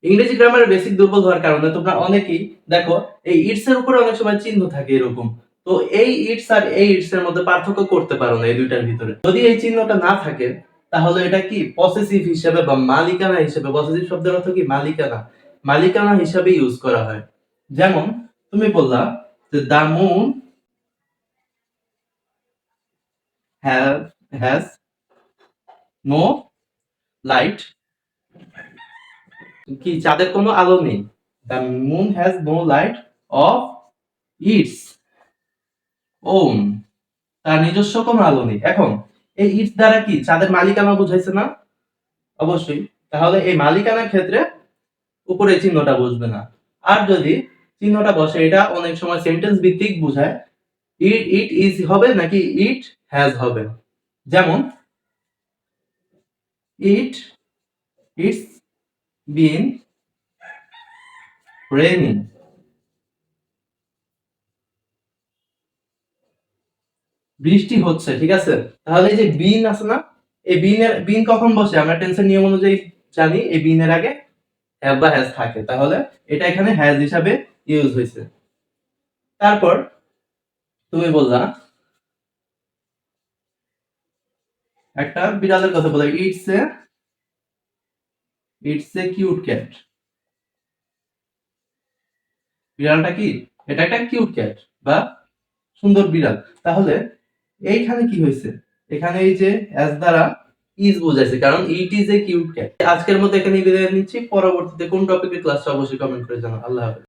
ইংরেজি গ্রামারের বেসিক দুর্বল হওয়ার কারণে তোমরা অনেকেই দেখো এই ইটস এর উপরে অনেক সময় চিহ্ন থাকে এরকম। তো এই ইটস আর এই ইটস এর মধ্যে পার্থক্য করতে পারো না এই দুইটার ভিতরে। যদি এই চিহ্নটা না থাকে তাহলে এটা কি পসেসিভ হিসেবে বা মালিকানা হিসেবে, পসেসিভ শব্দের অর্থ কি মালিকানা, মালিকানা হিসেবে ইউজ করা হয়। যেমন তুমি বললা যে the moon has no light, কি চাঁদের কোনো আলো নেই। The moon has no light of its own, তার নিজস্ব কোনো আলো নেই। এখন এই ইটস দ্বারা কি চাঁদের মালিকানা বুঝাইছে না? অবশ্যই। তাহলে এই মালিকানার ক্ষেত্রে উপরে চিহ্নটা বসবে না। আর যদি চিহ্নটা বসে এটা অনেক সময় সেন্টেন্স ভিত্তিক বোঝায়, ইট ইজ হবে নাকি ইট হ্যাজ হবে। যেমন ইটস বিন রেইনিং, বৃষ্টি হচ্ছে, ঠিক আছে। তাহলে এই যে বিন আছে না, এই বিন কখন বসে আমরা টেন্সের নিয়ম অনুযায়ী জানি এই বিনের আগে হ্যাভ বা হ্যাজ থাকে, তাহলে এটা এখানে হ্যাজ হিসাবে ইউজ হয়েছে। তারপর তুমি বললা একটা বিড়ালের কথা বলে, ইটস এ কিউট ক্যাট। বিড়ালটা কি, এটা একটা কিউট ক্যাট বা সুন্দর বিড়াল। তাহলে এইখানে কি হয়েছে, এখানে এই যে অ্যাজ দ্বারা ইজ বোঝাইছে, কারণ it is a cute cat. আজকের মতো এখানে বিদায় নিচ্ছি, পরবর্তীতে কোন টপিকের ক্লাসটা অবশ্যই কমেন্ট করে জানাও। আল্লাহ হাফেজ।